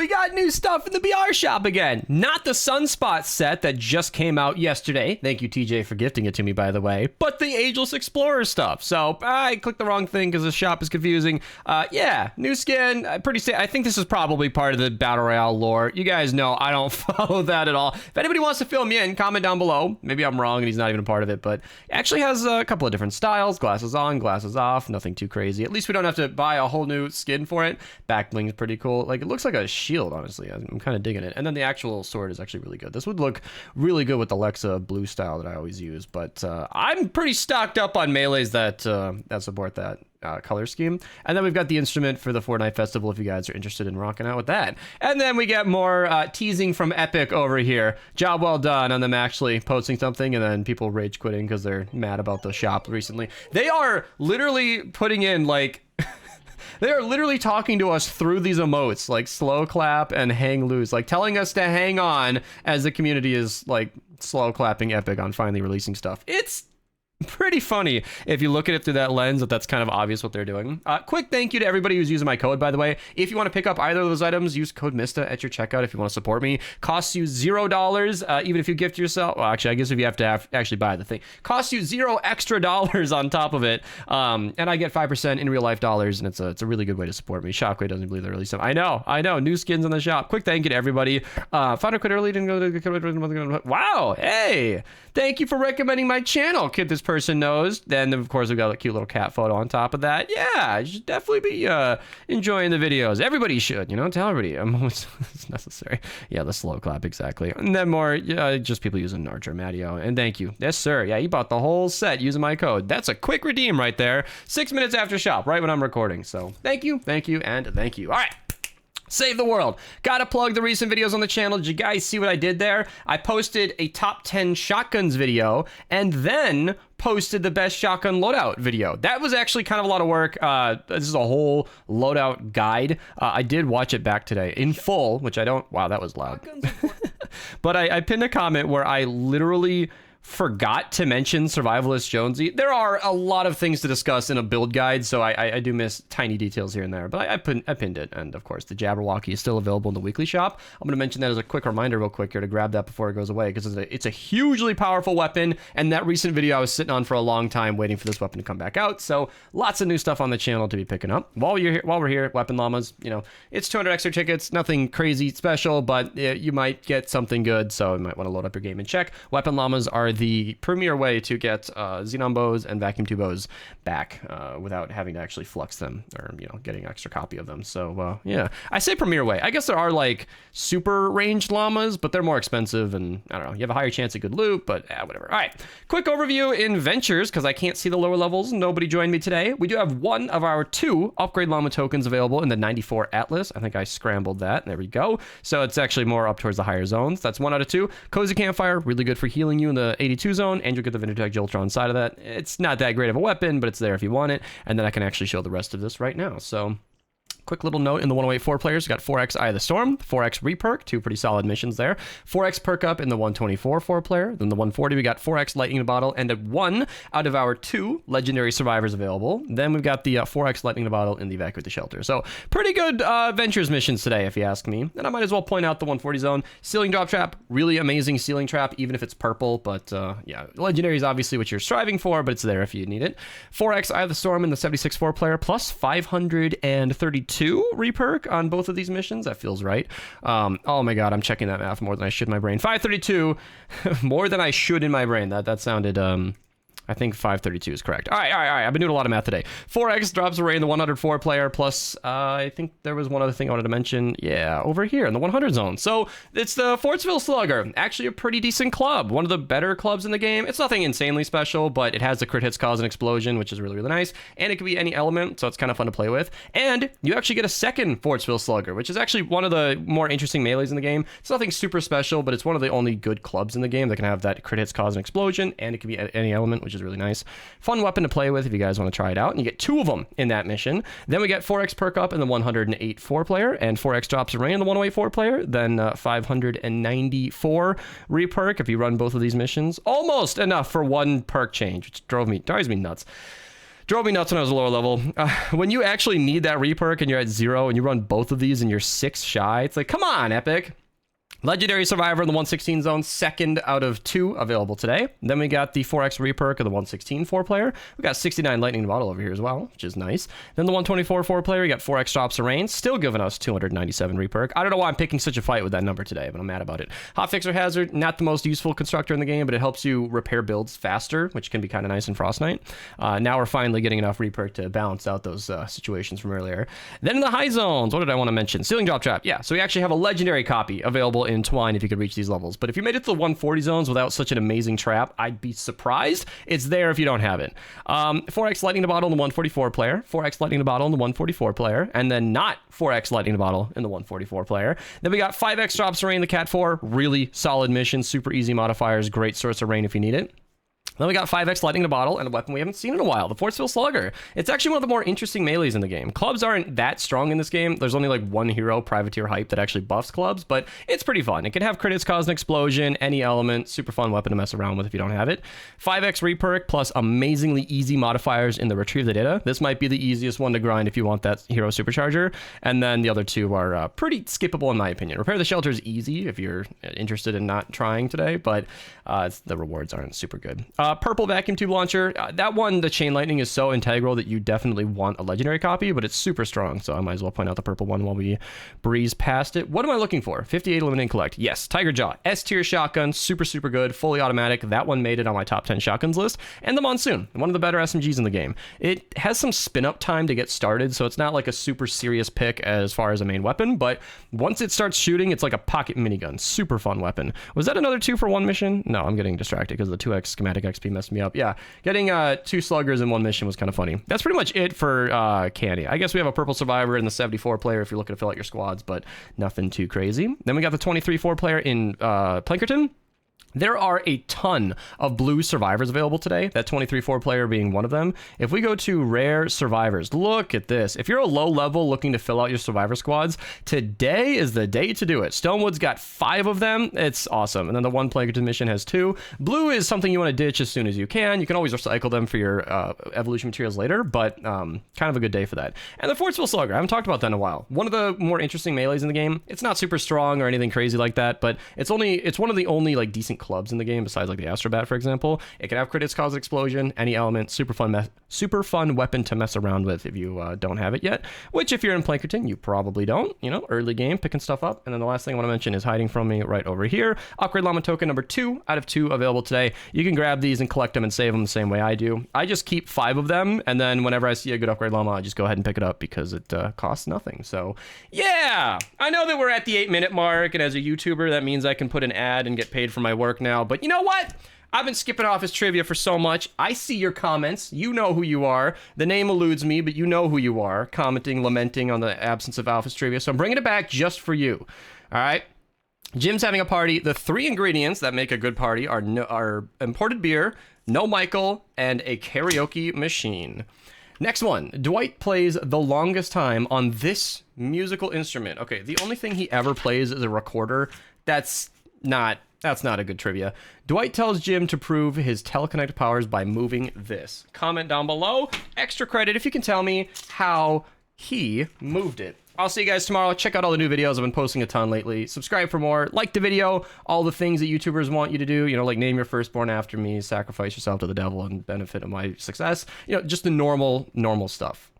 We got new stuff in the BR shop again. Not the Sunspot set that just came out yesterday. Thank you, TJ, for gifting it to me, by the way. But the Ageless Explorer stuff. So I clicked the wrong thing because the shop is confusing. Yeah, new skin. I think this is probably part of the Battle Royale lore. You guys know I don't follow that at all. If anybody wants to fill me in, comment down below. Maybe I'm wrong and he's not even a part of it, but it actually has a couple of different styles. Glasses on, glasses off. Nothing too crazy. At least we don't have to buy a whole new skin for it. Back bling is pretty cool. Like, it looks like a shield, honestly. I'm kind of digging it. And then the actual sword is actually really good. This would look really good with the Lexa blue style that I always use, but I'm pretty stocked up on melees that support that color scheme. And then we've got the instrument for the Fortnite Festival if you guys are interested in rocking out with that. And then we get more teasing from Epic over here. Job well done on them actually posting something and then people rage quitting because they're mad about the shop recently. They are literally putting in like... They are literally talking to us through these emotes, like slow clap and hang loose, like telling us to hang on as the community is like slow clapping Epic on finally releasing stuff. It's pretty funny if you look at it through that lens, that's kind of obvious what they're doing. Quick thank you to everybody who's using my code, by the way. If you want to pick up either of those items, use code Mista at your checkout if you want to support me. Costs you $0, even if you gift yourself. Well, actually, I guess if you have to actually buy the thing. Costs you $0 extra on top of it. And I get 5% in real life dollars, and it's a really good way to support me. Shockwave doesn't believe they released them. I know. New skins in the shop. Quick thank you to everybody. Found a quit early, didn't go to... Wow, hey! Thank you for recommending my channel, kid this person knows. Then, of course, we got a cute little cat photo on top of that. Yeah, you should definitely be enjoying the videos. Everybody should, you know, tell everybody. It's necessary. Yeah, the slow clap, exactly. And then more, just people using Narcher Mattio. And thank you. Yes, sir. Yeah, you bought the whole set using my code. That's a quick redeem right there. 6 minutes after shop, right when I'm recording. So thank you, and thank you. All right. Save the world. Gotta plug the recent videos on the channel. Did you guys see what I did there? I posted a top 10 shotguns video and then posted the best shotgun loadout video. That was actually kind of a lot of work. This is a whole loadout guide. I did watch it back today in full, which I don't... Wow, that was loud. But I pinned a comment where I literally forgot to mention Survivalist Jonesy. There are a lot of things to discuss in a build guide, so I do miss tiny details here and there, but I pinned it. And of course, the Jabberwocky is still available in the weekly shop. I'm going to mention that as a quick reminder real quick here to grab that before it goes away, because it's a hugely powerful weapon, and that recent video I was sitting on for a long time waiting for this weapon to come back out, so lots of new stuff on the channel to be picking up. While we're here, Weapon Llamas, you know, it's 200 extra tickets, nothing crazy special, but you might get something good, so you might want to load up your game and check. Weapon Llamas are the premier way to get Xenon bows and vacuum tube bows back without having to actually flux them or, you know, getting an extra copy of them. So yeah, I say premier way. I guess there are like super ranged llamas, but they're more expensive and I don't know, you have a higher chance of good loot, but whatever. All right, quick overview in Ventures, because I can't see the lower levels. Nobody joined me today. We do have one of our 2 upgrade llama tokens available in the 94 Atlas. I think I scrambled that. There we go. So it's actually more up towards the higher zones. That's 1 out of 2. Cozy Campfire, really good for healing you in the 82 zone, and you'll get the Vindertech Joltron side of that. It's not that great of a weapon, but it's there if you want it. And then I can actually show the rest of this right now. So quick little note in the 108 players, we got 4x Eye of the Storm, 4x reperk, 2 pretty solid missions there. 4x perk up in the 124 player. Then the 140, we got 4x Lightning in a Bottle and a 1 out of our 2 legendary survivors available. Then we've got the 4x Lightning in a Bottle in the Evacuate the Shelter. So pretty good Ventures missions today, if you ask me. And I might as well point out the 140 zone. Ceiling Drop Trap, really amazing ceiling trap, even if it's purple. But yeah, legendary is obviously what you're striving for, but it's there if you need it. 4x Eye of the Storm in the 76 player, plus 532 reperk on both of these missions. That feels right. Oh my god, I'm checking that math more than I should in my brain. 532 more than I should in my brain. That sounded I think 532 is correct. All right. I've been doing a lot of math today. 4x drops away in the 104 player, plus I think there was one other thing I wanted to mention. Yeah, over here in the 100 zone. So it's the Fortsville Slugger. Actually a pretty decent club. One of the better clubs in the game. It's nothing insanely special, but it has the crit hits cause an explosion, which is really, really nice. And it can be any element, so it's kind of fun to play with. And you actually get a second Fortsville Slugger, which is actually one of the more interesting melees in the game. It's nothing super special, but it's one of the only good clubs in the game that can have that crit hits cause an explosion, and it can be any element, which is really nice. Fun weapon to play with if you guys want to try it out. And you get 2 of them in that mission. Then we get 4x perk up in the 108 player, and 4x drops array in the 108 player. Then 594 reperk if you run both of these missions. Almost enough for 1 perk change, which drives me nuts. Drove me nuts when I was a lower level. When you actually need that reperk and you're at 0 and you run both of these and you're 6 shy, it's like, come on, Epic. Legendary Survivor in the 116 zone, second out of 2 available today. Then we got the 4x reperk of the 116 4-player. We got 69 Lightning Bottle over here as well, which is nice. Then the 124 4-player, we got 4x Drops of Rain, still giving us 297 reperk. I don't know why I'm picking such a fight with that number today, but I'm mad about it. Hot Fixer Hazard, not the most useful constructor in the game, but it helps you repair builds faster, which can be kind of nice in Frost Knight. Now we're finally getting enough reperk to balance out those situations from earlier. Then in the high zones, what did I want to mention? Ceiling Drop Trap, yeah. So we actually have a legendary copy available in Twine if you could reach these levels. But if you made it to the 140 zones without such an amazing trap, I'd be surprised. It's there if you don't have it. 4x Lightning the Bottle in the 144 player, 4x Lightning the Bottle in the 144 player, and then not 4x Lightning the Bottle in the 144 player. Then we got 5x Drops of Rain, the Cat 4, really solid mission, super easy modifiers, great source of rain if you need it. Then we got 5x Lightning in a Bottle and a weapon we haven't seen in a while, the Fortsville Slugger. It's actually one of the more interesting melees in the game. Clubs aren't that strong in this game. There's only like one hero, Privateer Hype, that actually buffs clubs, but it's pretty fun. It can have crits, cause an explosion, any element, super fun weapon to mess around with if you don't have it. 5x reperk plus amazingly easy modifiers in the Retrieve the Data. This might be the easiest one to grind if you want that hero supercharger, and then the other two are pretty skippable in my opinion. Repair the Shelter is easy if you're interested in not trying today, but the rewards aren't super good. Purple Vacuum Tube Launcher, that one, the Chain Lightning is so integral that you definitely want a legendary copy, but it's super strong, so I might as well point out the purple one while we breeze past it. What am I looking for? 58 Eliminate and Collect. Yes, Tiger Jaw, S tier shotgun, super, super good, fully automatic. That one made it on my top 10 shotguns list. And the Monsoon, one of the better SMGs in the game. It has some spin up time to get started, so it's not like a super serious pick as far as a main weapon, but once it starts shooting, it's like a pocket minigun. Super fun weapon. Was that another 2-for-1 mission? No, I'm getting distracted because the 2x schematic XP messed me up. Yeah, getting 2 sluggers in one mission was kind of funny. That's pretty much it for Candy. I guess we have a purple survivor in the 74 player if you're looking to fill out your squads, but nothing too crazy. Then we got the 23 4 player in Plankerton. There are a ton of blue survivors available today, that 23 4 player being one of them. If we go to rare survivors, look at this. If you're a low level looking to fill out your survivor squads, today is the day to do it. Stonewood's got 5 of them. It's awesome. And then the one Plankerton mission has 2. Blue is something you want to ditch as soon as you can. You can always recycle them for your evolution materials later, but kind of a good day for that. And the Fortsville Slugger, I haven't talked about that in a while. One of the more interesting melees in the game. It's not super strong or anything crazy like that, but it's one of the only like decent clubs in the game besides like the Astrobat, for example. It can have crits, cause explosion, any element, super fun weapon to mess around with if you don't have it yet, which if you're in Plankerton you probably don't, you know, early game picking stuff up. And then the last thing I want to mention is hiding from me right over here, Upgrade Llama token number 2 out of 2 available today. You can grab these and collect them and save them the same way I do. I just keep 5 of them, and then whenever I see a good Upgrade Llama I just go ahead and pick it up because it costs nothing. So yeah, I know that we're at the 8-minute mark, and as a YouTuber that means I can put an ad and get paid for my work now, but you know what? I've been skipping Office Trivia for so much. I see your comments. You know who you are. The name eludes me, but you know who you are. Commenting, lamenting on the absence of Office Trivia. So I'm bringing it back just for you. All right? Jim's having a party. The 3 ingredients that make a good party are imported beer, no Michael, and a karaoke machine. Next one. Dwight plays the longest time on this musical instrument. Okay, the only thing he ever plays is a recorder. That's not a good trivia. Dwight tells Jim to prove his telekinetic powers by moving this. Comment down below. Extra credit if you can tell me how he moved it. I'll see you guys tomorrow. Check out all the new videos. I've been posting a ton lately. Subscribe for more. Like the video. All the things that YouTubers want you to do. You know, like name your firstborn after me, sacrifice yourself to the devil and benefit of my success. You know, just the normal stuff.